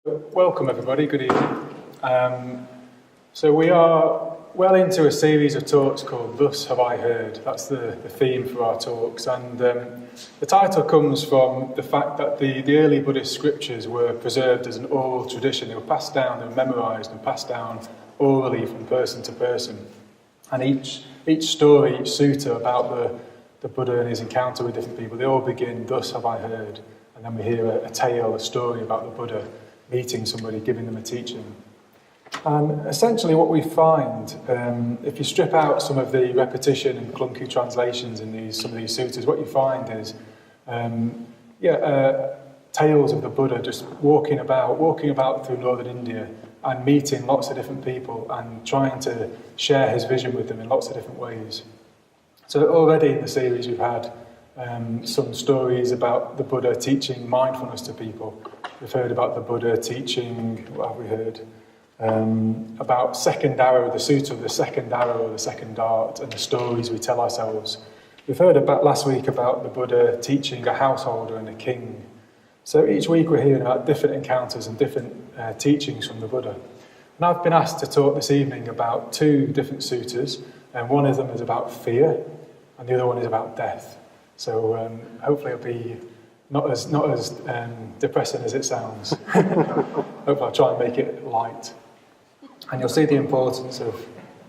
Welcome everybody, good evening. So we are well into a series of talks called Thus Have I Heard. That's the theme for our talks, and the title comes from the fact that the early Buddhist scriptures were preserved as an oral tradition. They were passed down, they were memorised and passed down orally from person to person. And each story, each sutta about the Buddha and his encounter with different people, they all begin, Thus have I heard. And then we hear a tale, a story about the Buddha meeting somebody, giving them a teaching. And essentially what we find, if you strip out some of the repetition and clunky translations in some of these suttas, what you find is tales of the Buddha just walking about through northern India and meeting lots of different people and trying to share his vision with them in lots of different ways. So already in the series we've had some stories about the Buddha teaching mindfulness to people. We've heard about the Buddha teaching, what have we heard? About second arrow, the sutta of the second arrow or the second dart, and the stories we tell ourselves. We've heard about last week about the Buddha teaching a householder and a king. So each week we're hearing about different encounters and different teachings from the Buddha. And I've been asked to talk this evening about two different suttas, and one of them is about fear, and the other one is about death. So hopefully it'll be not as depressing as it sounds. Hopefully I'll try and make it light. And you'll see the importance of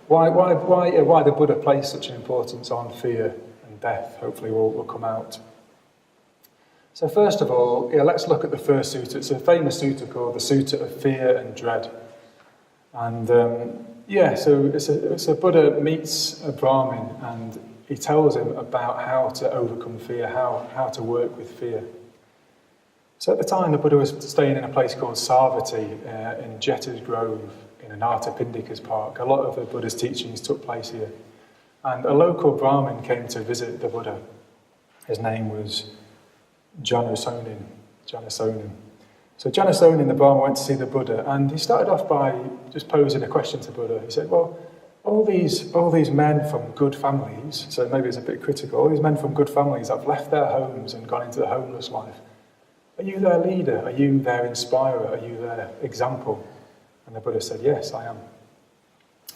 why the Buddha placed such an importance on fear and death. Hopefully will come out. So first of all, let's look at the first sutta. It's a famous sutta called the Sutta of Fear and Dread. And so it's a Buddha meets a Brahmin and he tells him about how to overcome fear, how to work with fear. So at the time, the Buddha was staying in a place called Savatthi in Jetta's Grove in Anatta Pindika's park. A lot of the Buddha's teachings took place here. And a local Brahmin came to visit the Buddha. His name was Janasonin. So Janasonin, the Brahmin, went to see the Buddha, and he started off by just posing a question to Buddha. He said, well, all these men from good families, so maybe it's a bit critical, all these men from good families have left their homes and gone into the homeless life. Are you their leader? Are you their inspirer? Are you their example? And the Buddha said, yes, I am.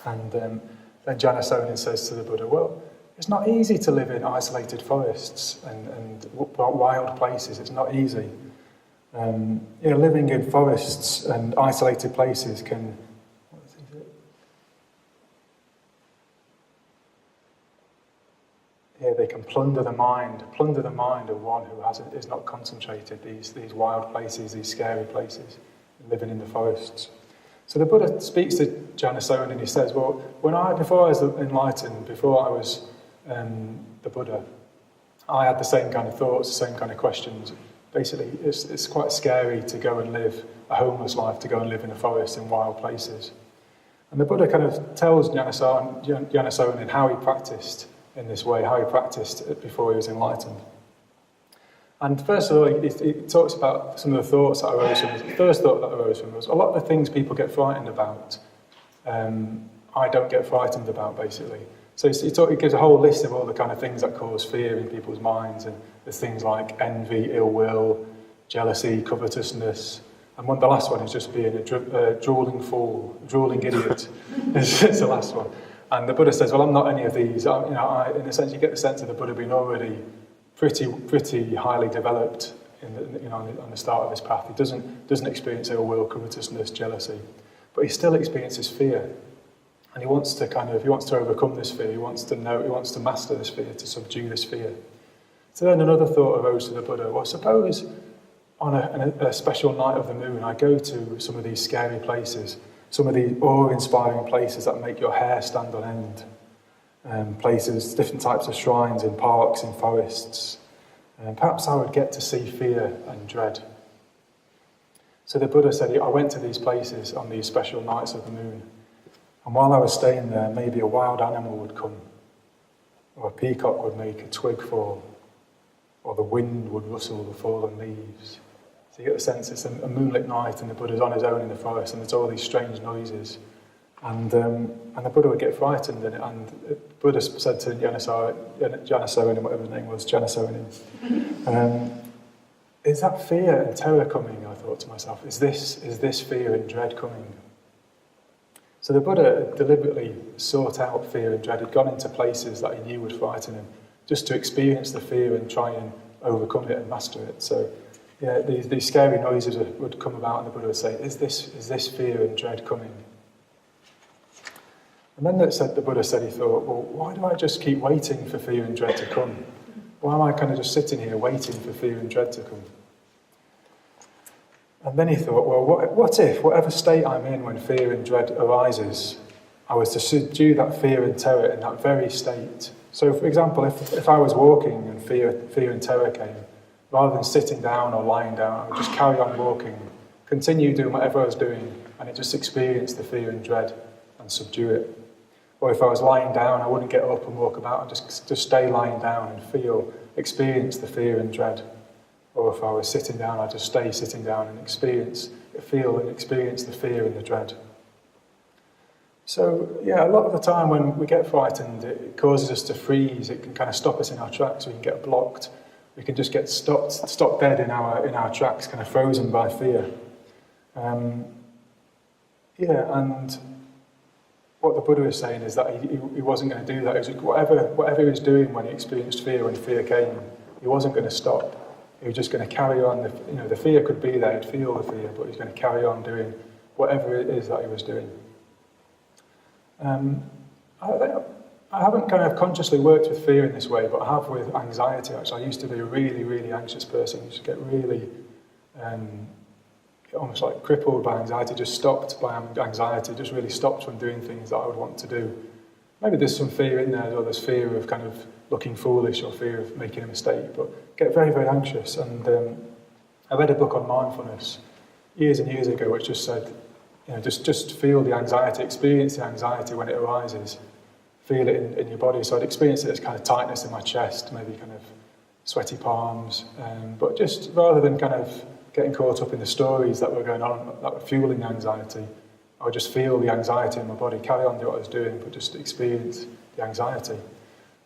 And then Janasonin says to the Buddha, well, it's not easy to live in isolated forests and wild places. It's not easy. Living in forests and isolated places can... they can plunder the mind of one who is not concentrated, these wild places, these scary places, living in the forests. So the Buddha speaks to Janasonin and he says, well, before I was enlightened, before I was the Buddha, I had the same kind of thoughts, the same kind of questions. Basically, it's quite scary to go and live a homeless life, to go and live in a forest in wild places. And the Buddha kind of tells Janasonin how he practiced in this way, how he practiced it before he was enlightened. And first of all, he talks about some of the thoughts that arose from him. The first thought that arose from him was, a lot of the things people get frightened about, I don't get frightened about, basically. So he gives a whole list of all the kind of things that cause fear in people's minds, and there's things like envy, ill will, jealousy, covetousness, and the last one is just being a drooling fool, a drooling idiot, is the last one. And the Buddha says, well, I'm not any of these. In a sense, you get the sense of the Buddha being already pretty highly developed on the start of his path. He doesn't experience ill will, covetousness, jealousy, but he still experiences fear. And he wants to overcome this fear. He wants to master this fear, to subdue this fear. So then another thought arose to the Buddha. Well, suppose on a special night of the moon, I go to some of these scary places, some of the awe-inspiring places that make your hair stand on end, places, different types of shrines in parks, in forests. Perhaps I would get to see fear and dread. So the Buddha said, I went to these places on these special nights of the moon, and while I was staying there, maybe a wild animal would come, or a peacock would make a twig fall, or the wind would rustle the fallen leaves. So you get the sense it's a moonlit night and the Buddha's on his own in the forest and there's all these strange noises. And the Buddha would get frightened, and the Buddha said to Janasonin, whatever his name was, Janasonin, is that fear and terror coming? thought to myself, is this fear and dread coming? So the Buddha had deliberately sought out fear and dread, had gone into places that he knew would frighten him, just to experience the fear and try and overcome it and master it. So yeah, these scary noises would come about, and the Buddha would say, is this fear and dread coming? And then the Buddha said, he thought, well, why do I just keep waiting for fear and dread to come? Why am I kind of just sitting here waiting for fear and dread to come? And then he thought, well, what if, whatever state I'm in when fear and dread arises, I was to subdue that fear and terror in that very state? So, for example, if I was walking and fear and terror came, rather than sitting down or lying down, I would just carry on walking, continue doing whatever I was doing, and it just experience the fear and dread and subdue it. Or if I was lying down, I wouldn't get up and walk about, and just stay lying down and experience the fear and dread. Or if I was sitting down, I'd just stay sitting down and experience the fear and the dread. So, yeah, a lot of the time when we get frightened, it causes us to freeze. It can kind of stop us in our tracks. We can get blocked. We can just get stopped dead in our tracks, kind of frozen by fear. And what the Buddha is saying is that he wasn't going to do that. Whatever he was doing when he experienced fear, when fear came, he wasn't going to stop. He was just going to carry on. The fear could be there, he'd feel the fear, but he's going to carry on doing whatever it is that he was doing. I haven't kind of consciously worked with fear in this way, but I have with anxiety, actually. I used to be a really, really anxious person. I used to get really almost like crippled by anxiety, just stopped by anxiety, just really stopped from doing things that I would want to do. Maybe there's some fear in there, or there's fear of kind of looking foolish or fear of making a mistake, but get very, very anxious. And I read a book on mindfulness years and years ago which just said, just feel the anxiety, experience the anxiety when it arises, feel it in your body. So I'd experience it as kind of tightness in my chest, maybe kind of sweaty palms, but just rather than kind of getting caught up in the stories that were going on, that were fueling the anxiety, I would just feel the anxiety in my body, carry on doing what I was doing, but just experience the anxiety.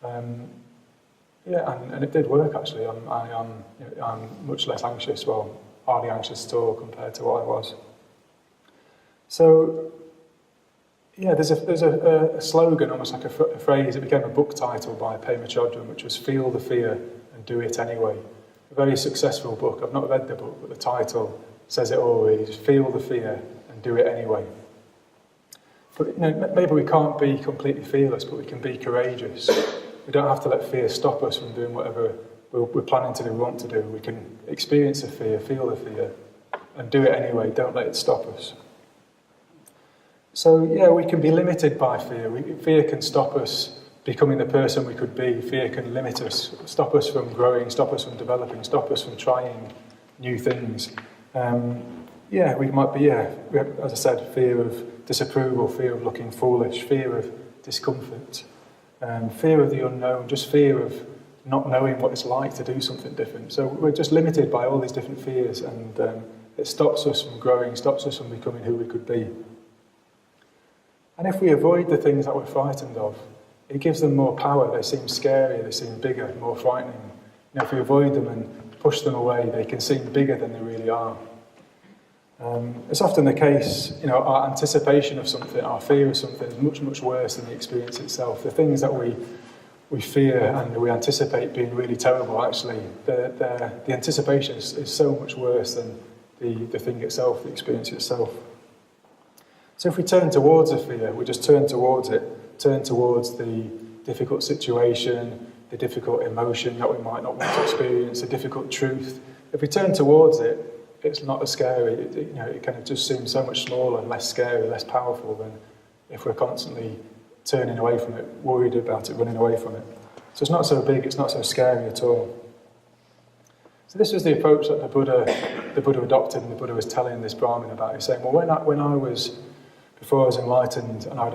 And it did work, actually. I'm much less anxious, well, hardly anxious at all compared to what I was. So, yeah, there's a slogan, almost like a phrase. It became a book title by Pema Chodron, which was "Feel the fear and do it anyway." A very successful book. I've not read the book, but the title says it all. Really, feel the fear and do it anyway. But maybe we can't be completely fearless, but we can be courageous. We don't have to let fear stop us from doing whatever we're planning to do, want to do. We can experience the fear, feel the fear, and do it anyway. Don't let it stop us. So, yeah, we can be limited by fear. Fear can stop us becoming the person we could be. Fear can limit us, stop us from growing, stop us from developing, stop us from trying new things. We might be, as I said, fear of disapproval, fear of looking foolish, fear of discomfort, fear of the unknown, just fear of not knowing what it's like to do something different. So we're just limited by all these different fears, and it stops us from growing, stops us from becoming who we could be. And if we avoid the things that we're frightened of, it gives them more power. They seem scarier, they seem bigger, more frightening. If we avoid them and push them away, they can seem bigger than they really are. It's often the case, our anticipation of something, our fear of something is much, much worse than the experience itself. The things that we fear and we anticipate being really terrible, actually, the anticipation is so much worse than the thing itself, the experience itself. So if we turn towards the fear, we just turn towards it, turn towards the difficult situation, the difficult emotion that we might not want to experience, the difficult truth. If we turn towards it, it's not as scary. It kind of just seems so much smaller, less scary, less powerful than if we're constantly turning away from it, worried about it, running away from it. So it's not so big, it's not so scary at all. So this was the approach that the Buddha adopted, and the Buddha was telling this Brahmin about. He was saying, well, before I was enlightened, and I'd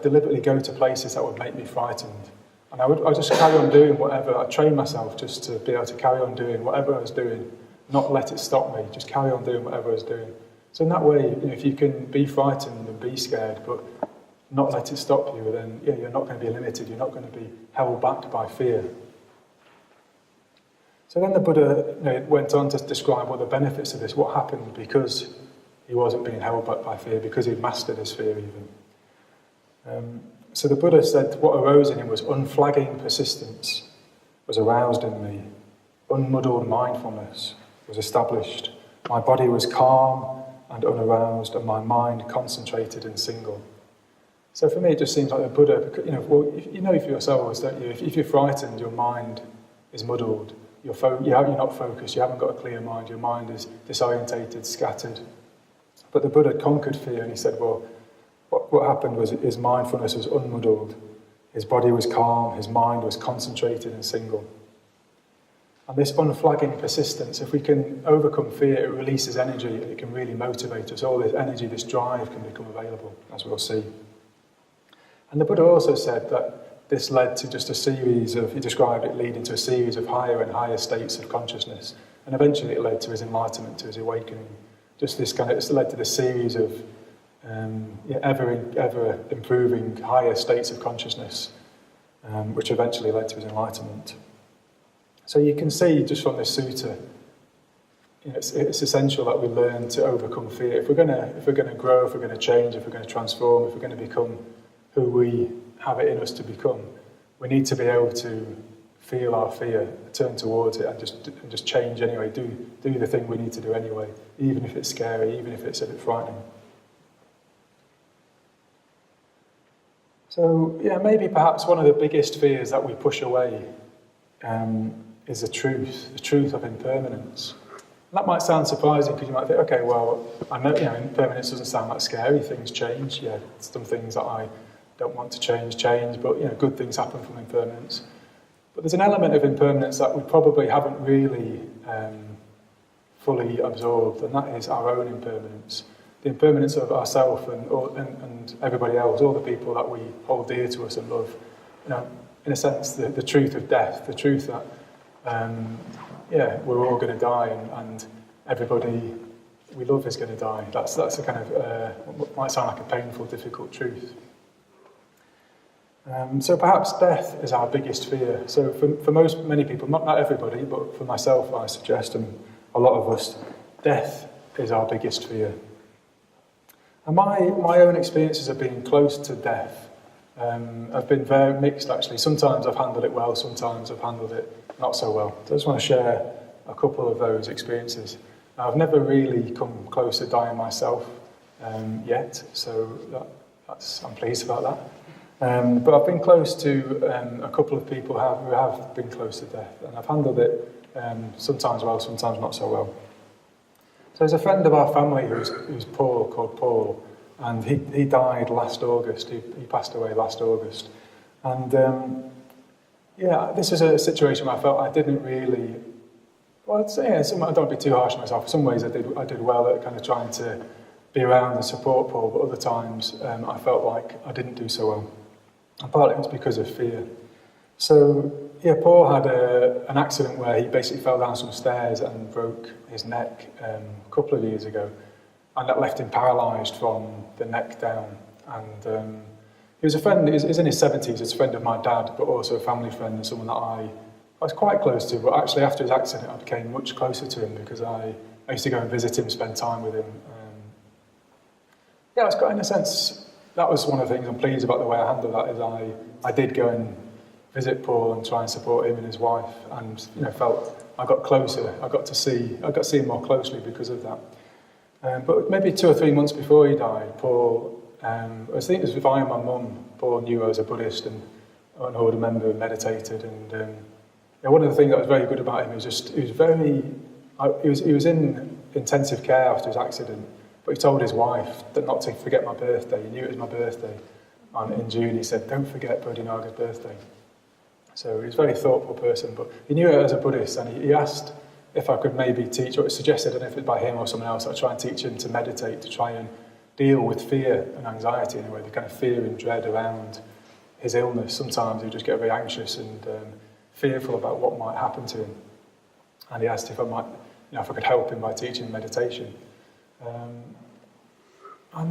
deliberately go to places that would make me frightened. And I'd just carry on doing whatever, I'd train myself just to be able to carry on doing whatever I was doing, not let it stop me, just carry on doing whatever I was doing. So in that way, if you can be frightened and be scared, but not let it stop you, then you're not going to be limited, you're not going to be held back by fear. So then the Buddha went on to describe what the benefits of this, what happened because he wasn't being held back by fear, because he'd mastered his fear even. So the Buddha said what arose in him was unflagging persistence, was aroused in me. Unmuddled mindfulness was established. My body was calm and unaroused, and my mind concentrated and single. So for me, it just seems like the Buddha, you know for yourselves, don't you? If you're frightened, your mind is muddled. You're not focused. You haven't got a clear mind. Your mind is disorientated, scattered. But the Buddha conquered fear, and he said, well, what happened was his mindfulness was unmuddled. His body was calm. His mind was concentrated and single. And this unflagging persistence, if we can overcome fear, it releases energy, and it can really motivate us. All this energy, this drive can become available, as we'll see. And the Buddha also said that this led to just a series of, he described it leading to a series of higher and higher states of consciousness. And eventually it led to his enlightenment, to his awakening. Just this it's led to this series of ever improving higher states of consciousness, which eventually led to his enlightenment. So you can see just from this sutta, it's essential that we learn to overcome fear. If we're going to grow, if we're going to change, if we're going to transform, if we're going to become who we have it in us to become, we need to be able to feel our fear, turn towards it, and just change anyway. Do the thing we need to do anyway, even if it's scary, even if it's a bit frightening. So maybe perhaps one of the biggest fears that we push away is the truth of impermanence. And that might sound surprising because you might think, okay, well, I know impermanence doesn't sound that scary. Things change. Yeah, some things that I don't want to change, but good things happen from impermanence. But there's an element of impermanence that we probably haven't really fully absorbed, and that is our own impermanence. The impermanence of ourselves and everybody else, all the people that we hold dear to us and love. In a sense, the truth of death, the truth that we're all going to die, and everybody we love is going to die. That's a kind of what might sound like a painful, difficult truth. So perhaps death is our biggest fear. So for many people, not everybody, but for myself, I suggest, and a lot of us, death is our biggest fear. And my own experiences of being close to death have been very mixed, actually. Sometimes I've handled it well, sometimes I've handled it not so well. So I just want to share a couple of those experiences. Now, I've never really come close to dying myself yet, so I'm pleased about that. But I've been close to a couple of people who have been close to death, and I've handled it sometimes well, sometimes not so well. So there's a friend of our family who's called Paul, and he died last August. He passed away last August. And this is a situation where I felt I didn't really, I don't want to be too harsh on myself. In some ways I did well at kind of trying to be around and support Paul, but other times I felt like I didn't do so well. And partly it was because of fear. So, Paul had an accident where he basically fell down some stairs and broke his neck a couple of years ago. And that left him paralysed from the neck down. And he was a friend, he was in his 70s, he was a friend of my dad, but also a family friend and someone that I was quite close to. But actually after his accident I became much closer to him because I used to go and visit him, spend time with him. It's got, in a sense, that was one of the things I'm pleased about the way I handled that, is I did go and visit Paul and try and support him and his wife, and felt I got closer. I got to see him more closely because of that. But maybe 2 or 3 months before he died, Paul, I think it was via my mum. Paul knew I was a Buddhist and an order member and meditated. And one of the things that was very good about him was he was in intensive care after his accident. But he told his wife that not to forget my birthday. He knew it was my birthday. And in June he said, "Don't forget Bodhinaga's birthday." So he was a very thoughtful person, but he knew it as a Buddhist, and he asked if I could maybe teach, or it suggested, I don't know if it was by him or someone else, I'd try and teach him to meditate, to try and deal with fear and anxiety in a way, the kind of fear and dread around his illness. Sometimes he'd just get very anxious and fearful about what might happen to him. And he asked if I could help him by teaching meditation. I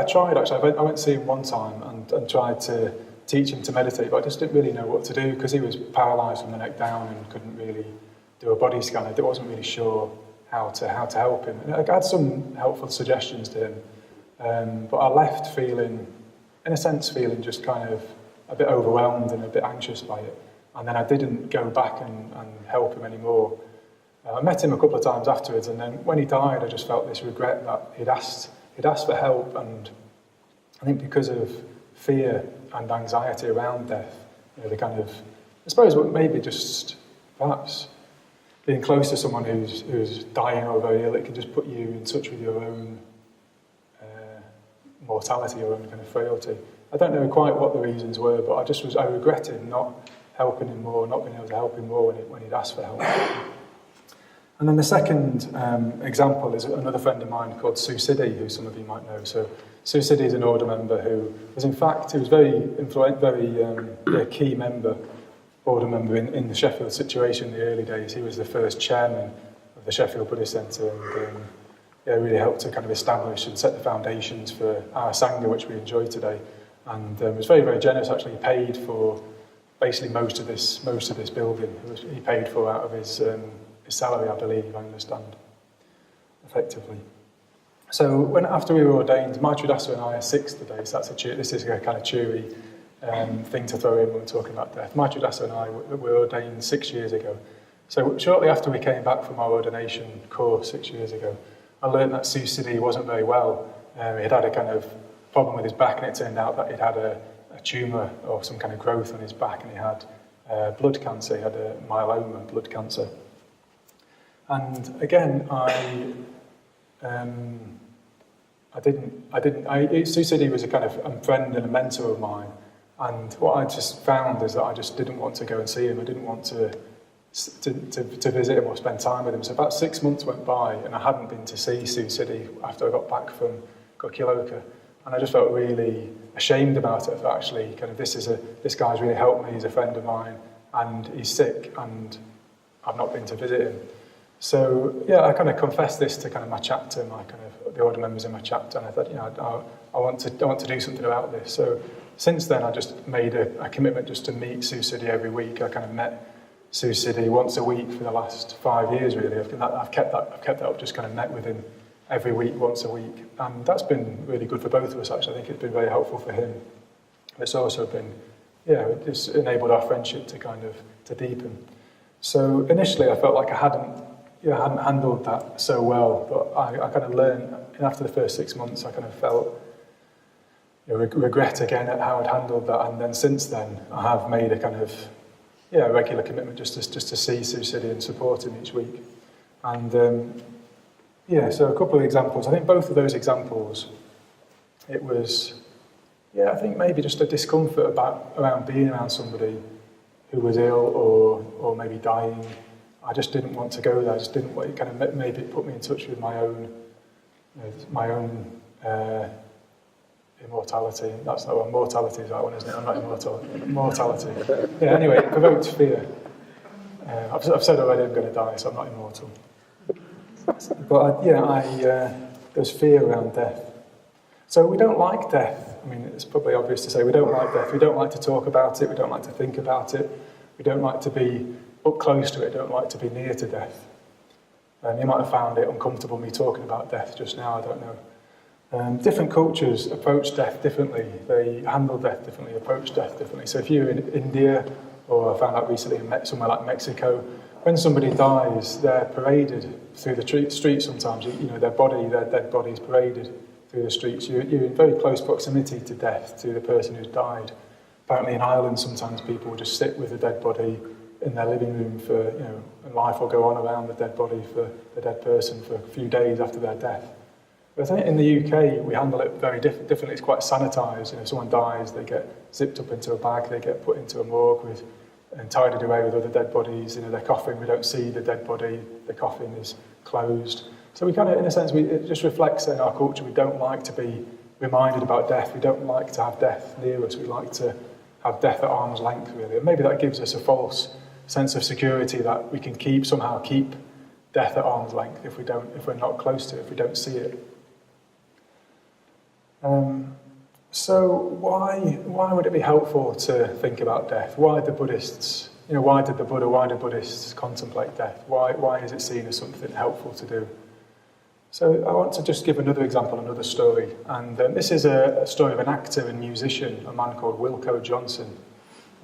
tried actually. I went to see him one time and tried to teach him to meditate, but I just didn't really know what to do because he was paralysed from the neck down and couldn't really do a body scan. I wasn't really sure how to help him. And I had some helpful suggestions to him, but I left feeling just kind of a bit overwhelmed and a bit anxious by it. And then I didn't go back and help him anymore. I met him a couple of times afterwards, and then when he died, I just felt this regret that he'd asked for help, and I think because of fear and anxiety around death, the kind of, I suppose, maybe just perhaps being close to someone who's dying or very ill, it can just put you in touch with your own mortality, your own kind of frailty. I don't know quite what the reasons were, but I regretted not helping him more, not being able to help him more when he'd asked for help. And then the second example is another friend of mine called Sue Siddy, who some of you might know. So Sue Siddy is an order member who was, in fact, he was a key member, order member in the Sheffield situation in the early days. He was the first chairman of the Sheffield Buddhist Centre, and really helped to kind of establish and set the foundations for our Sangha, which we enjoy today. And was very, very generous. Actually, he paid for basically most of this building. He paid for out of his salary, I believe, I understand, effectively. So after we were ordained, Maitridasa and I are 6 today, so this is a kind of cheery thing to throw in when we're talking about death. Maitridasa and I were ordained 6 years ago. So shortly after we came back from our ordination course 6 years ago, I learned that Sue Siddy wasn't very well. He'd had a kind of problem with his back, and it turned out that he'd had a tumour or some kind of growth on his back, and he had blood cancer. He had a myeloma, blood cancer. And again, Sue Siddy was a kind of friend and a mentor of mine, and what I just found is that I just didn't want to go and see him. I didn't want to visit him or spend time with him. So about 6 months went by, and I hadn't been to see Sue Siddy after I got back from Gokiloka, and I just felt really ashamed about it. That actually, kind of, this guy's really helped me. He's a friend of mine, and he's sick, and I've not been to visit him. So I kind of confessed this to kind of my chapter, the order members in my chapter, and I thought, I want to do something about this. So since then, I just made a commitment just to meet Sue Siddy every week. I kind of met Sue Siddy once a week for the last 5 years, really. I've kept that up, just kind of met with him every week, once a week, and that's been really good for both of us. Actually, I think it's been very helpful for him. It's also been, it's enabled our friendship to deepen. So initially, I felt like I hadn't handled that so well, but I kind of learned, and after the first 6 months, I kind of felt regret again at how I'd handled that, and then since then, I have made a kind of regular commitment just to see Sue Siddy and support him each week. And so a couple of examples. I think both of those examples, it was, I think maybe just a discomfort around being around somebody who was ill or maybe dying. I just didn't want to go there. I just didn't want it. Kind of maybe it put me in touch with my own immortality. That's not what mortality is. That one, isn't it? I'm not immortal. Mortality. Anyway, it provoked fear. I've said already I'm going to die, so I'm not immortal. But there's fear around death. So we don't like death. I mean, it's probably obvious to say we don't like death. We don't like to talk about it. We don't like to think about it. We don't like to be up close to it. We don't like to be near to death. You might have found it uncomfortable me talking about death just now. I don't know. Different cultures approach death differently. They handle death differently, approach death differently. So if you're in India, or I found out recently somewhere like Mexico, when somebody dies, they're paraded through the streets sometimes. Their dead body is paraded through the streets. You're in very close proximity to death, to the person who's died. Apparently in Ireland, sometimes people will just sit with the dead body in their living room for, and life will go on around the dead body for the dead person for a few days after their death. But I think in the UK, we handle it very differently. It's quite sanitised. If someone dies, they get zipped up into a bag, they get put into a morgue and tidied away with other dead bodies. Their coffin, we don't see the dead body, the coffin is closed. So we kind of, in a sense, it just reflects in our culture. We don't like to be reminded about death. We don't like to have death near us. We like to have death at arm's length, really. And maybe that gives us a false sense of security that we can somehow keep death at arm's length if we're not close to it, if we don't see it. So why would it be helpful to think about death? Why did the Buddhists, why did Buddhists contemplate death? Why is it seen as something helpful to do? So I want to just give another example, another story. And this is a story of an actor and musician, a man called Wilko Johnson.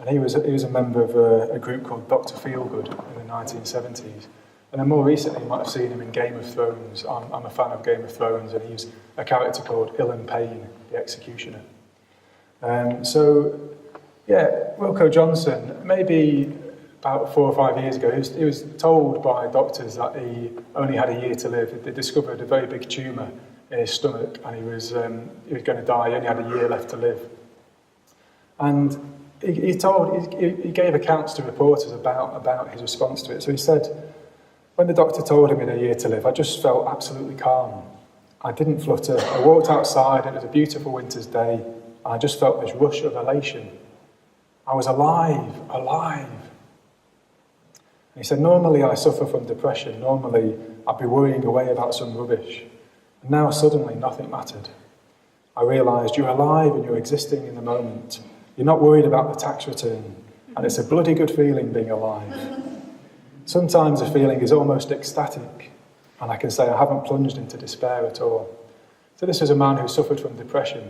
And he was a member of a group called Dr. Feelgood in the 1970s. And then more recently, you might have seen him in Game of Thrones. I'm a fan of Game of Thrones, and he's a character called Ilan Payne, the executioner. Wilko Johnson, maybe about 4 or 5 years ago, he was told by doctors that he only had a year to live. They discovered a very big tumour in his stomach, and he was going to die. He only had a year left to live. And he gave accounts to reporters about his response to it. So he said, when the doctor told him he had a year to live, I just felt absolutely calm. I didn't flutter. I walked outside, and it was a beautiful winter's day, and I just felt this rush of elation. I was alive. And he said, normally I suffer from depression. Normally I'd be worrying away about some rubbish. And now suddenly nothing mattered. I realised you're alive and you're existing in the moment. You're not worried about the tax return. And it's a bloody good feeling being alive. Sometimes the feeling is almost ecstatic, and I can say I haven't plunged into despair at all. So this was a man who suffered from depression,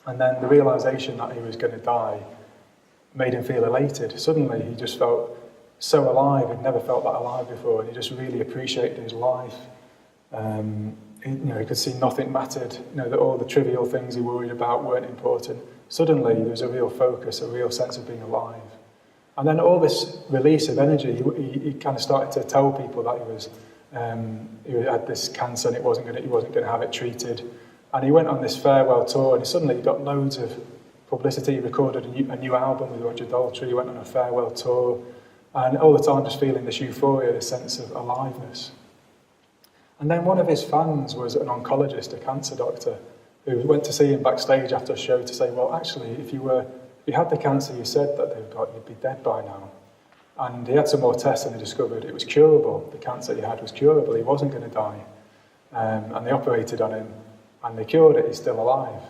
and then the realisation that he was going to die made him feel elated. Suddenly he just felt so alive. He'd never felt that alive before, and he just really appreciated his life. He could see nothing mattered, that all the trivial things he worried about weren't important. Suddenly there was a real focus, a real sense of being alive. And then all this release of energy, he kind of started to tell people that he had this cancer and he wasn't going to have it treated. And he went on this farewell tour, and suddenly he got loads of publicity. He recorded a new album with Roger Daltrey. He went on a farewell tour, and all the time just feeling this euphoria, this sense of aliveness. And then one of his fans was an oncologist, a cancer doctor, who went to see him backstage after a show to say, well, actually, if you had the cancer you said that they've got, you'd be dead by now. And he had some more tests and he discovered it was curable. The cancer he had was curable. He wasn't going to die. And they operated on him and they cured it. He's still alive.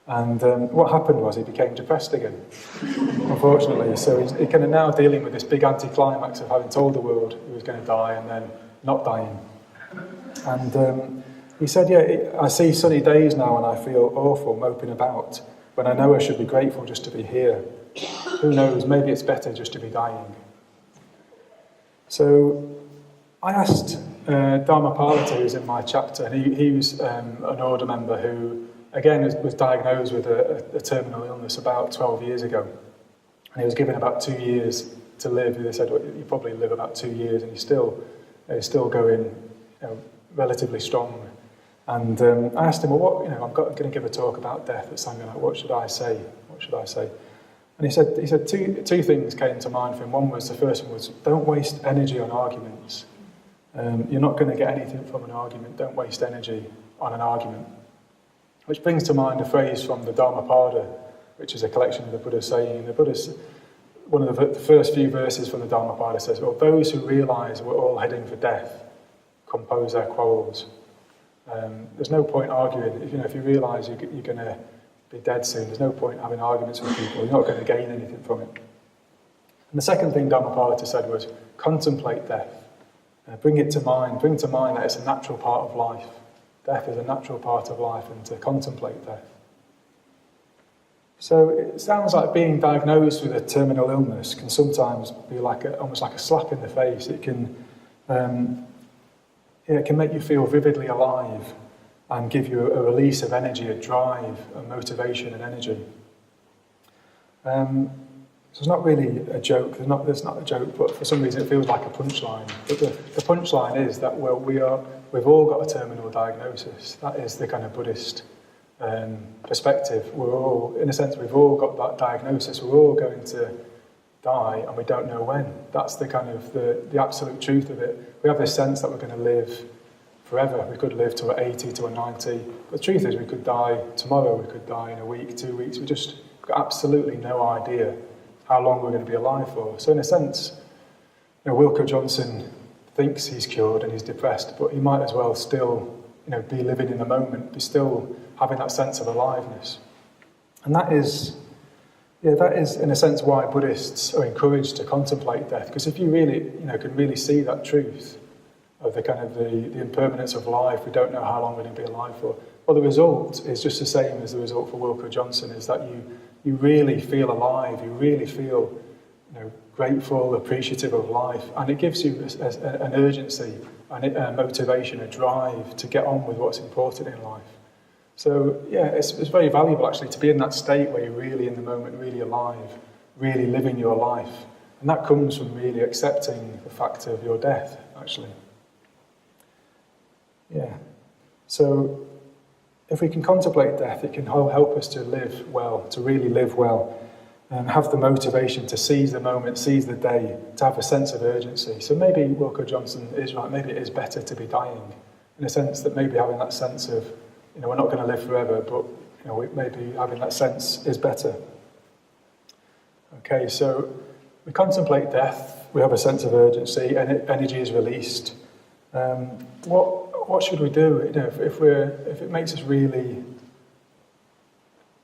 And what happened was he became depressed again, unfortunately. So he's kind of now dealing with this big anticlimax of having told the world he was going to die and then not dying. And he said, I see sunny days now and I feel awful moping about, when I know I should be grateful just to be here. Who knows, maybe it's better just to be dying. So I asked Dharmapalita, who's in my chapter, and he was an order member who, again, was diagnosed with a terminal illness about 12 years ago. And he was given about 2 years to live. They said, well, you probably live about 2 years, and he's still going relatively strong. And I asked him, well, I'm going to give a talk about death at Sangha. What should I say? And he said two things came to mind for him. The first one was, don't waste energy on arguments. You're not going to get anything from an argument. Don't waste energy on an argument. Which brings to mind a phrase from the Dhammapada, which is a collection of the Buddha's saying. The Buddha's, one of the first few verses from the Dhammapada says, well, those who realise we're all heading for death compose their quarrels. There's no point arguing. If you realise you're going to be dead soon, there's no point having arguments with people. You're not going to gain anything from it. And the second thing Dhammapada said was, contemplate death. Bring to mind that it's a natural part of life. Death is a natural part of life, and to contemplate death. So it sounds like being diagnosed with a terminal illness can sometimes be almost like a slap in the face. It can make you feel vividly alive and give you a release of energy, a drive, a motivation and energy. So it's not really a joke. There's not a joke, but for some reason it feels like a punchline. But the punchline is that we've all got a terminal diagnosis. That is the kind of Buddhist perspective. We're all, in a sense, we've all got that diagnosis. We're all going to die, and we don't know when. That's the kind of the absolute truth of it. We have this sense that we're going to live forever. We could live to 80, to 90. But the truth is, we could die tomorrow. We could die in a week, 2 weeks. We just got absolutely no idea how long we're going to be alive for. So in a sense, Wilko Johnson thinks he's cured and he's depressed, but he might as well still, be living in the moment, be still having that sense of aliveness. And that is in a sense why Buddhists are encouraged to contemplate death, because if you really, can really see that truth of the kind of the impermanence of life, we don't know how long we're going to be alive for. Well, the result is just the same as the result for Wilco Johnson, is that you really feel alive, you really feel grateful, appreciative of life, and it gives you an urgency, a motivation, a drive to get on with what's important in life. So it's very valuable actually to be in that state where you're really in the moment, really alive, really living your life. And that comes from really accepting the fact of your death, actually. Yeah. So if we can contemplate death, it can help us to live well, to really live well, and have the motivation to seize the moment, seize the day, to have a sense of urgency. So maybe Wilco Johnson is right, maybe it is better to be dying, in a sense that maybe having that sense of, we're not going to live forever, but maybe having that sense is better. Okay, so we contemplate death, we have a sense of urgency, and energy is released. What should we do? If it makes us really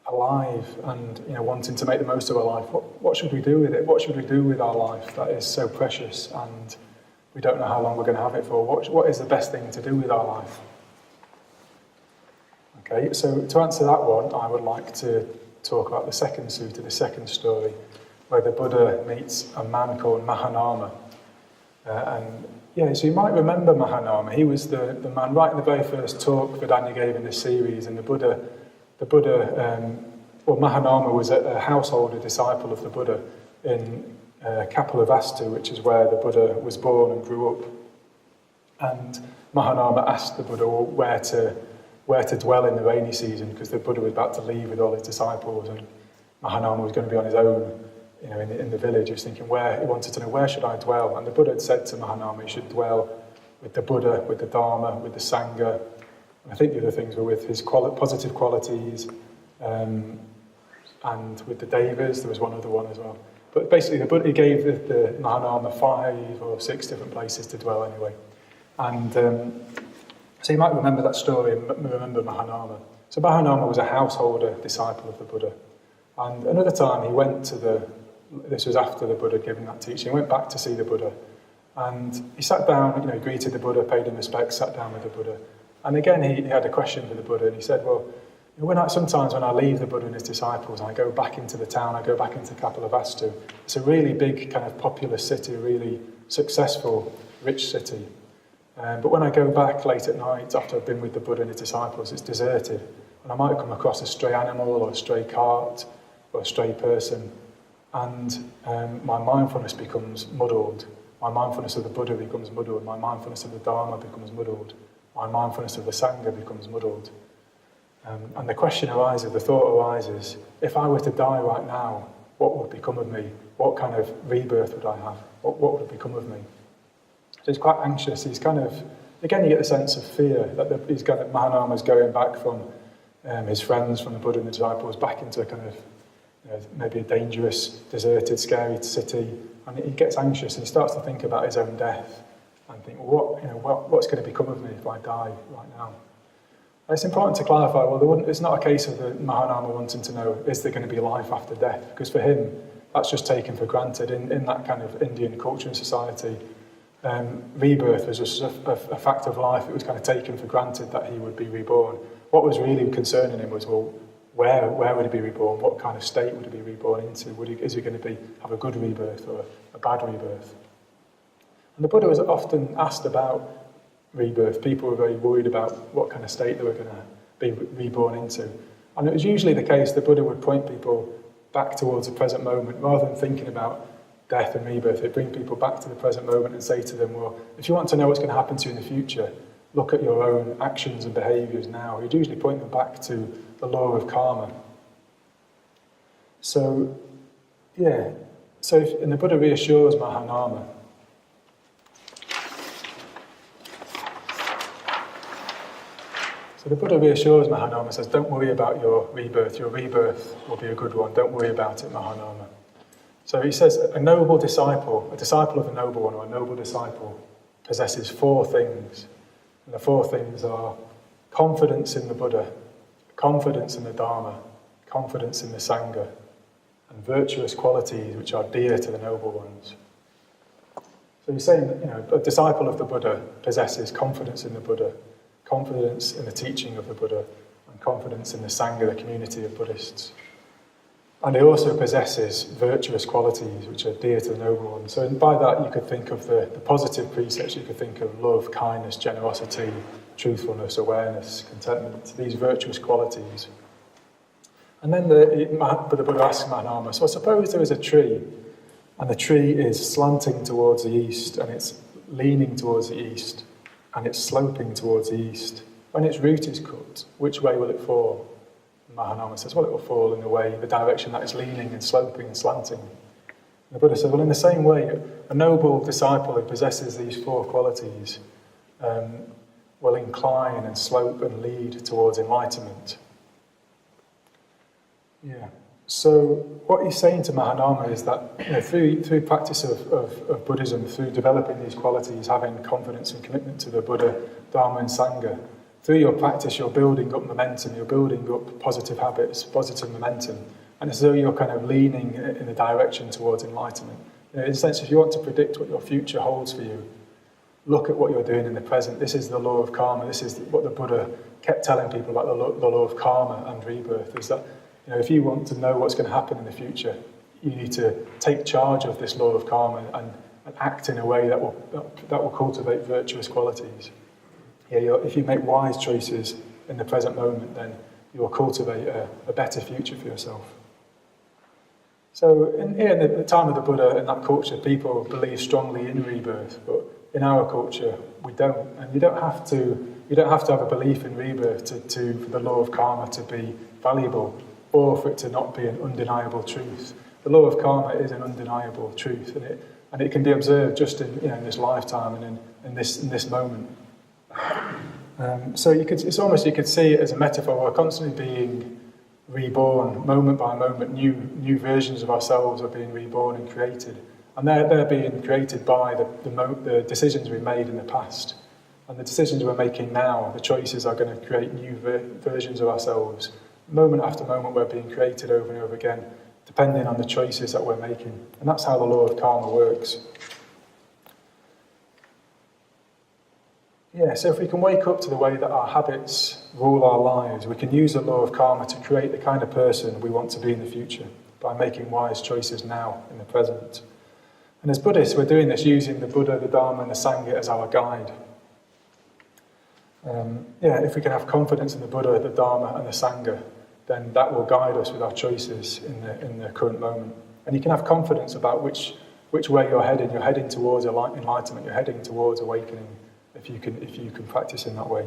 alive and wanting to make the most of our life, what should we do with it? What should we do with our life that is so precious and we don't know how long we're going to have it for? What is the best thing to do with our life? Okay, so to answer that one, I would like to talk about the second sutta, the second story, where the Buddha meets a man called Mahanama. So you might remember Mahanama. He was the man right in the very first talk Vedanta gave in this series, and Mahanama was a householder disciple of the Buddha in Kapilavastu, which is where the Buddha was born and grew up. And Mahanama asked the Buddha where to dwell in the rainy season, because the Buddha was about to leave with all his disciples, and Mahanama was going to be on his own, in the village. He was thinking he wanted to know, where should I dwell? And the Buddha had said to Mahanama, you should dwell with the Buddha, with the Dharma, with the Sangha. And I think the other things were with his positive qualities, and with the Devas. There was one other one as well. But basically, the Buddha gave the Mahanama 5 or 6 different places to dwell anyway. And so you might remember that story and remember Mahanama. So Mahanama was a householder disciple of the Buddha. And another time he went this was after the Buddha had given that teaching, he went back to see the Buddha. And he sat down, greeted the Buddha, paid him respect, sat down with the Buddha. And again, he had a question for the Buddha, and he said, well, sometimes when I leave the Buddha and his disciples, and I go back into the town, I go back into Kapilavastu, it's a really big kind of populous city, a really successful, rich city. But when I go back late at night, after I've been with the Buddha and his disciples, it's deserted. And I might come across a stray animal or a stray cart or a stray person. And my mindfulness becomes muddled. My mindfulness of the Buddha becomes muddled. My mindfulness of the Dharma becomes muddled. My mindfulness of the Sangha becomes muddled. And the question arises, the thought arises, if I were to die right now, what would become of me? What kind of rebirth would I have? What would become of me? So he's quite anxious. He's kind of, again, you get the sense of fear that Mahanama's going back from his friends, from the Buddha and the disciples, back into a kind of, maybe a dangerous, deserted, scary city. And he gets anxious and he starts to think about his own death and think, what's going to become of me if I die right now? And it's important to clarify, it's not a case of the Mahanama wanting to know, is there going to be life after death? Because for him, that's just taken for granted. In that kind of Indian culture and society, rebirth was just a fact of life. It was kind of taken for granted that he would be reborn. What was really concerning him was, where would he be reborn? What kind of state would he be reborn into? Is he going to have a good rebirth or a bad rebirth? And the Buddha was often asked about rebirth. People were very worried about what kind of state they were going to be reborn into. And it was usually the case the Buddha would point people back towards the present moment rather than thinking about death and rebirth. He'd bring people back to the present moment and say to them, if you want to know what's going to happen to you in the future, look at your own actions and behaviours now. He'd usually point them back to the law of karma. So the Buddha reassures Mahanama. So the Buddha reassures Mahanama, says, don't worry about your rebirth will be a good one, don't worry about it, Mahanama. So he says, a noble disciple, a disciple of a noble one, or a noble disciple, possesses 4 things. And the 4 things are confidence in the Buddha, confidence in the Dharma, confidence in the Sangha, and virtuous qualities which are dear to the noble ones. So he's saying that a disciple of the Buddha possesses confidence in the Buddha, confidence in the teaching of the Buddha, and confidence in the Sangha, the community of Buddhists. And he also possesses virtuous qualities which are dear to the noble ones. So by that you could think of the positive precepts, you could think of love, kindness, generosity, truthfulness, awareness, contentment, these virtuous qualities. And then the Buddha asks Mahanama, so I suppose there is a tree, and the tree is slanting towards the east, and it's leaning towards the east, and it's sloping towards the east. When its root is cut, which way will it fall? Mahanama says, well, it will fall in the direction that it's leaning and sloping and slanting. And the Buddha says, well, in the same way, a noble disciple who possesses these four qualities will incline and slope and lead towards enlightenment. Yeah. So what he's saying to Mahanama is that through practice of Buddhism, through developing these qualities, having confidence and commitment to the Buddha, Dharma and Sangha, through your practice you're building up momentum, you're building up positive habits, positive momentum, and it's as though you're kind of leaning in the direction towards enlightenment. In a sense, if you want to predict what your future holds for you, look at what you're doing in the present. This is the law of karma. This is what the Buddha kept telling people about the law of karma and rebirth, is that if you want to know what's going to happen in the future, you need to take charge of this law of karma and act in a way that will cultivate virtuous qualities. If you make wise choices in the present moment, then you will cultivate a better future for yourself. So in the time of the Buddha, in that culture, people believe strongly in rebirth, but in our culture, we don't. And you don't have to have a belief in rebirth for the law of karma to be valuable, or for it to not be an undeniable truth. The law of karma is an undeniable truth, and it can be observed just in this lifetime and in this moment. So you could see it as a metaphor. We're constantly being reborn, moment by moment. New versions of ourselves are being reborn and created, and they're being created by the decisions we made in the past, and the decisions we're making now. The choices are going to create new versions of ourselves. Moment after moment, we're being created over and over again, depending on the choices that we're making, and that's how the law of karma works. So if we can wake up to the way that our habits rule our lives, we can use the law of karma to create the kind of person we want to be in the future by making wise choices now in the present. And as Buddhists, we're doing this using the Buddha, the Dharma and the Sangha as our guide. If we can have confidence in the Buddha, the Dharma and the Sangha, then that will guide us with our choices in the current moment. And you can have confidence about which way you're heading. You're heading towards enlightenment, you're heading towards awakening, if you can practice in that way.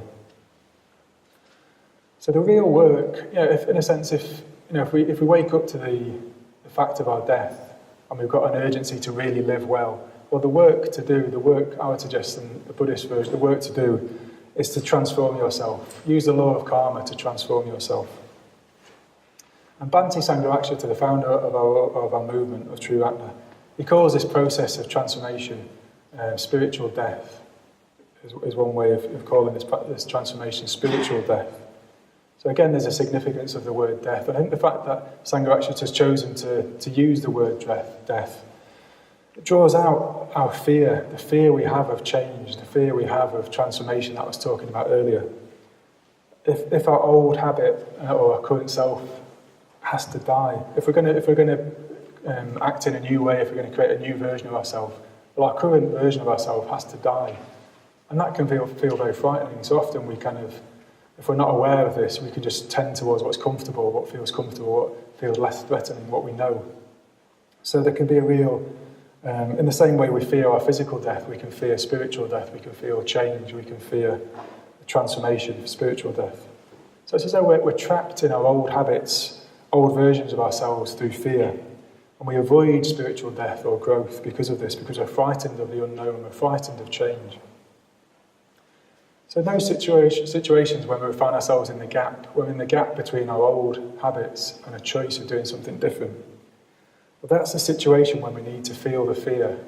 So the real work, if we wake up to the fact of our death, and we've got an urgency to really live well, well, I would suggest in the Buddhist version, the work to do is to transform yourself. Use the law of karma to transform yourself. And Bhante Sangharakshita, the founder of our movement of True Atma, he calls this process of transformation spiritual death. Is one way of calling this transformation spiritual death. So again, there's a significance of the word death. And I think the fact that Sangharakshita has chosen to use the word death, it draws out our fear, the fear we have of change, the fear we have of transformation that I was talking about earlier. If our old habit or our current self has to die, if we're going to act in a new way, if we're going to create a new version of ourselves, well, our current version of ourselves has to die. And that can feel very frightening. So often if we're not aware of this, we can just tend towards what's comfortable, what feels less threatening, what we know. So there can be a real, in the same way we fear our physical death, we can fear spiritual death, we can feel change, we can fear transformation, spiritual death. So it's as though we're trapped in our old habits, old versions of ourselves through fear. And we avoid spiritual death or growth because of this, because we're frightened of the unknown, we're frightened of change. So in those situations when we find ourselves in the gap, we're in the gap between our old habits and a choice of doing something different. Well, that's the situation when we need to feel the fear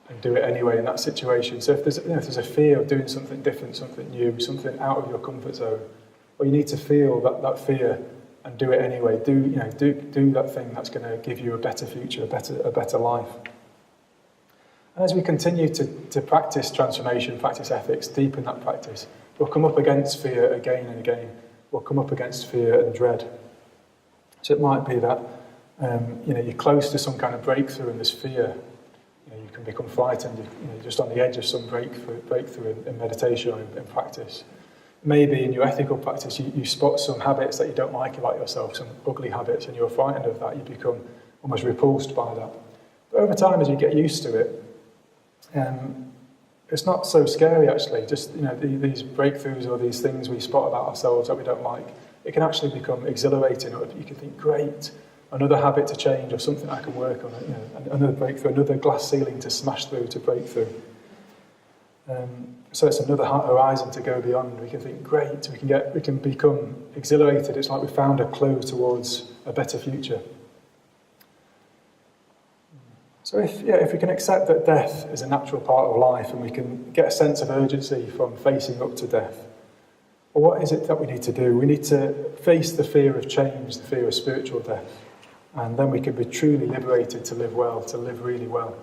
and do it anyway in that situation. So if there's a fear of doing something different, something new, something out of your comfort zone, well, you need to feel that fear and do it anyway. Do that thing that's going to give you a better future, a better life. And as we continue to practice transformation, practice ethics, deepen that practice, we'll come up against fear again and again. We'll come up against fear and dread. So it might be that you're close to some kind of breakthrough and there's fear. You can become frightened. You're just on the edge of some breakthrough in meditation or in practice. Maybe in your ethical practice you spot some habits that you don't like about yourself, some ugly habits, and you're frightened of that. You become almost repulsed by that. But over time, as you get used to it, it's not so scary actually. Just these breakthroughs or these things we spot about ourselves that we don't like, it can actually become exhilarating. Or you can think, great, another habit to change or something I can work on. Another breakthrough, another glass ceiling to smash through, to break through. So it's another horizon to go beyond. We can think, great, we can become exhilarated. It's like we found a clue towards a better future. So if we can accept that death is a natural part of life and we can get a sense of urgency from facing up to death, well, what is it that we need to do? We need to face the fear of change, the fear of spiritual death, and then we can be truly liberated to live well, to live really well.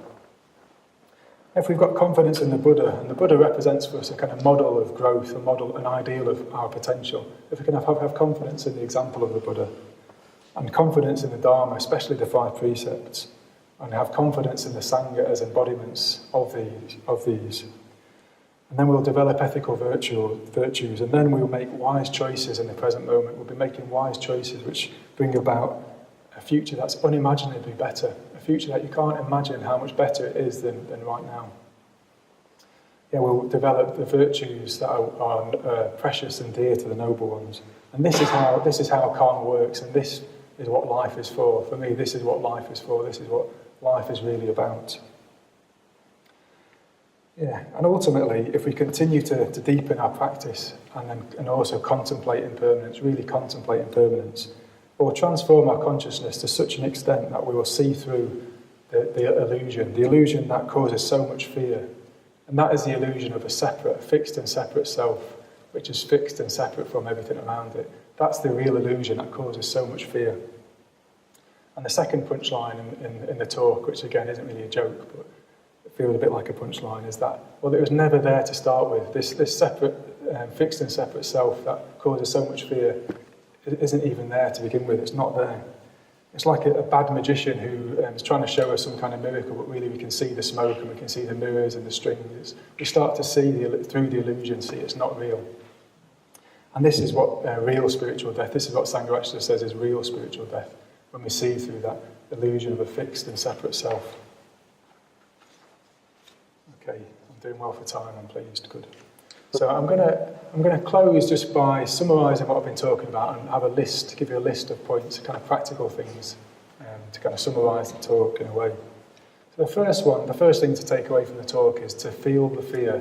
If we've got confidence in the Buddha, and the Buddha represents for us a kind of model of growth, an ideal of our potential, if we can have confidence in the example of the Buddha, and confidence in the Dharma, especially the 5 precepts, and have confidence in the Sangha as embodiments of these. And then we'll develop ethical virtues, and then we'll make wise choices in the present moment. We'll be making wise choices which bring about a future that's unimaginably better, a future that you can't imagine how much better it is than right now. We'll develop the virtues that are precious and dear to the noble ones. And this is how karma works, and this is what life is for. For me, this is what life is for. This is what life is really about. And ultimately, if we continue to deepen our practice and also contemplate impermanence, really contemplate impermanence, we'll transform our consciousness to such an extent that we will see through the illusion that causes so much fear. And that is the illusion of a fixed and separate self, which is fixed and separate from everything around it. That's the real illusion that causes so much fear. And the second punchline in the talk, which again isn't really a joke, but it feels a bit like a punchline, is that, well, it was never there to start with. This separate, fixed and separate self that causes so much fear isn't even there to begin with. It's not there. It's like a bad magician who is trying to show us some kind of miracle, but really we can see the smoke and we can see the mirrors and the strings. We start to see through the illusion, see it's not real. And this is what real spiritual death, this is what Sangha actually says is real spiritual death, when we see through that illusion of a fixed and separate self. Okay, I'm doing well for time, I'm pleased, good. So I'm going to close just by summarising what I've been talking about and have a list, give you a list of points, kind of practical things, to kind of summarise the talk in a way. So the first thing to take away from the talk is to feel the fear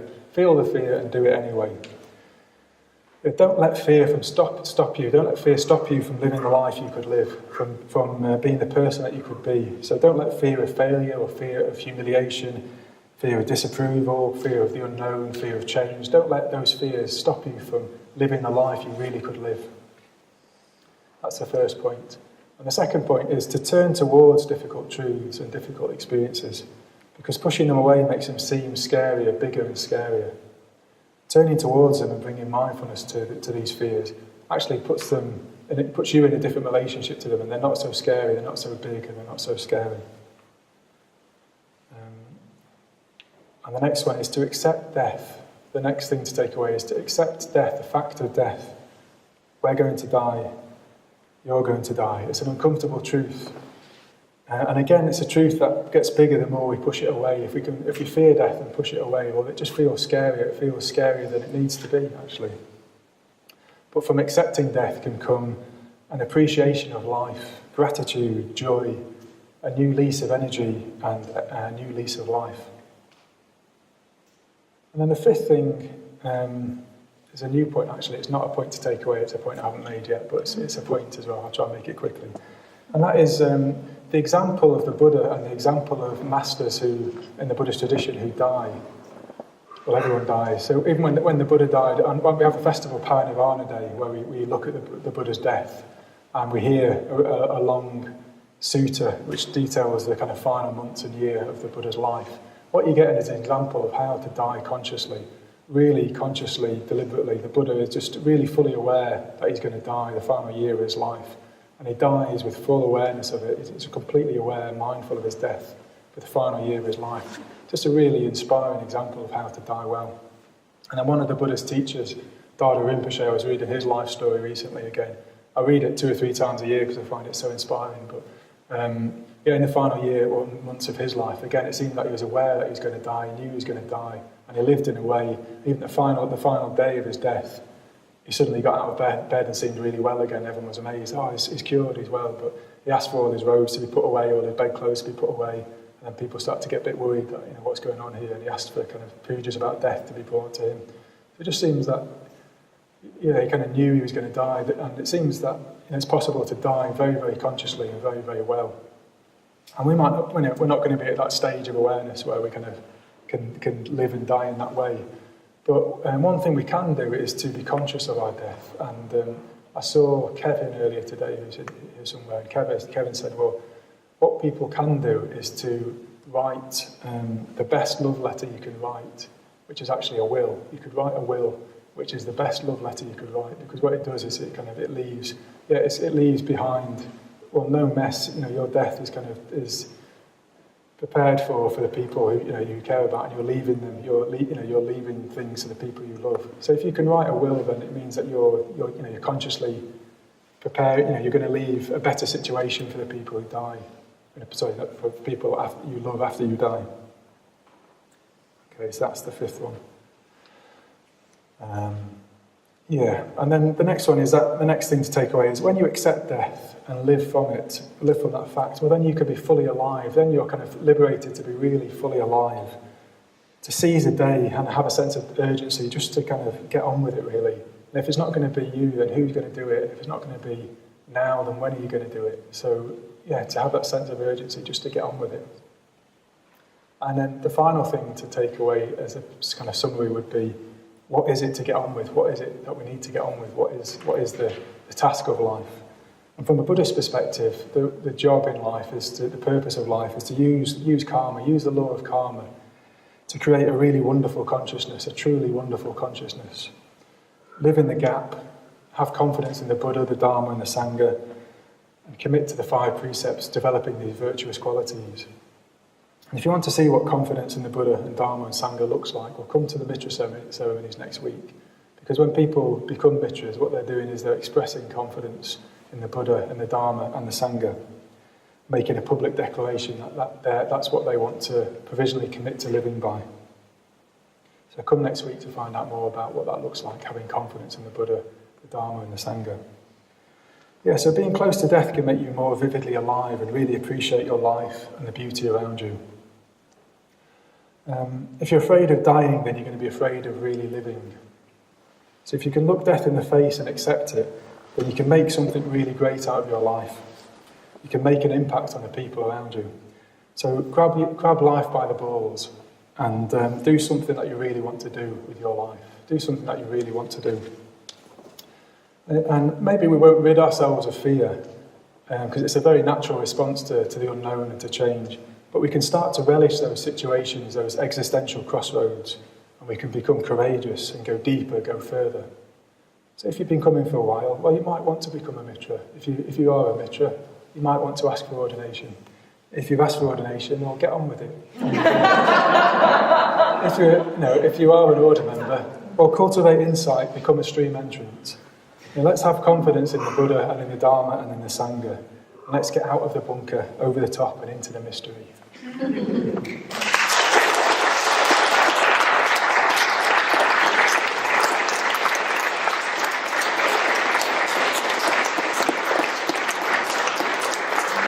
and do it anyway. Don't let fear stop you. Don't let fear stop you from living the life you could live, from being the person that you could be. So don't let fear of failure or fear of humiliation, fear of disapproval, fear of the unknown, fear of change. Don't let those fears stop you from living the life you really could live. That's the first point. And the second point is to turn towards difficult truths and difficult experiences, because pushing them away makes them seem scarier, bigger and scarier. Turning towards them and bringing mindfulness to these fears actually puts you in a different relationship to them, and they're not so scary, they're not so big, and they're not so scary. And the next one is to accept death. The next thing to take away is to accept death, the fact of death. We're going to die. You're going to die. It's an uncomfortable truth. And again, it's a truth that gets bigger the more we push it away. If we fear death and push it away, well, it just feels scarier. It feels scarier than it needs to be, actually. But from accepting death can come an appreciation of life, gratitude, joy, a new lease of energy, and a new lease of life. And then the fifth thing is a new point, actually. It's not a point to take away, it's a point I haven't made yet, but it's a point as well. I'll try and make it quickly. And that is the example of the Buddha and the example of masters who, in the Buddhist tradition, who die. Well, everyone dies. So even when the Buddha died, and we have a festival, Parinirvana Day, where we look at the Buddha's death. And we hear a long sutta which details the kind of final months and year of the Buddha's life. What you're getting is an example of how to die consciously, really consciously, deliberately. The Buddha is just really fully aware that he's going to die the final year of his life. And he dies with full awareness of it. He's completely aware, mindful of his death for the final year of his life. Just a really inspiring example of how to die well. And then one of the Buddha's teachers, Dada Rinpoche, I was reading his life story recently again. I read it 2 or 3 times a year because I find it so inspiring. But in the final year or months of his life, again, it seemed like he was aware that he was going to die, he knew he was going to die, and he lived in a way, even the final day of his death, he suddenly got out of bed and seemed really well again. Everyone was amazed. Oh, he's cured, he's well. But he asked for all his robes to be put away, all his bedclothes to be put away, and then people started to get a bit worried that, what's going on here, and he asked for kind of pujas about death to be brought to him. So it just seems that he kind of knew he was going to die, and it seems that it's possible to die very, very consciously and very, very well. And we're not going to be at that stage of awareness where we kind of can live and die in that way. But one thing we can do is to be conscious of our death. And I saw Kevin earlier today, who's here somewhere, and Kevin said, well, what people can do is to write the best love letter you can write, which is actually a will. You could write a will, which is the best love letter you could write, because what it does is it leaves behind, well, no mess. Your death is prepared for the people who you care about, and you're leaving them. You're leaving things to the people you love. So if you can write a will, then it means that you're consciously prepared. You're going to leave a better situation for the people who die. For people you love after you die. Okay, so that's the 5th one. And then the next one is that the next thing to take away is when you accept death and live from that fact, well, then you can be fully alive. Then you're kind of liberated to be really fully alive, to seize a day and have a sense of urgency, just to kind of get on with it, really. And if it's not going to be you, then who's going to do it? If it's not going to be now, then when are you going to do it? So, to have that sense of urgency, just to get on with it. And then the final thing to take away as a kind of summary would be, what is it to get on with? What is it that we need to get on with? What is the task of life? And from a Buddhist perspective, the job in life the purpose of life is to use karma, use the law of karma, to create a really wonderful consciousness, a truly wonderful consciousness. Live in the gap, have confidence in the Buddha, the Dharma, and the Sangha, and commit to the 5 precepts, developing these virtuous qualities. And if you want to see what confidence in the Buddha and Dharma and Sangha looks like, well, come to the Mitra ceremonies next week. Because when people become Mitras, what they're doing is they're expressing confidence in the Buddha and the Dharma and the Sangha, making a public declaration that's what they want to provisionally commit to living by. So come next week to find out more about what that looks like, having confidence in the Buddha, the Dharma and the Sangha. So being close to death can make you more vividly alive and really appreciate your life and the beauty around you. If you're afraid of dying, then you're going to be afraid of really living. So if you can look death in the face and accept it, then you can make something really great out of your life. You can make an impact on the people around you. So grab life by the balls and do something that you really want to do with your life. Do something that you really want to do. And maybe we won't rid ourselves of fear, because it's a very natural response to the unknown and to change. But we can start to relish those situations, those existential crossroads, and we can become courageous and go deeper, go further. So if you've been coming for a while, well, you might want to become a Mitra. If you are a Mitra, you might want to ask for ordination. If you've asked for ordination, well, get on with it. If you are an order member, well, cultivate insight, become a stream entrant. Let's have confidence in the Buddha and in the Dharma and in the Sangha. And let's get out of the bunker, over the top and into the mystery.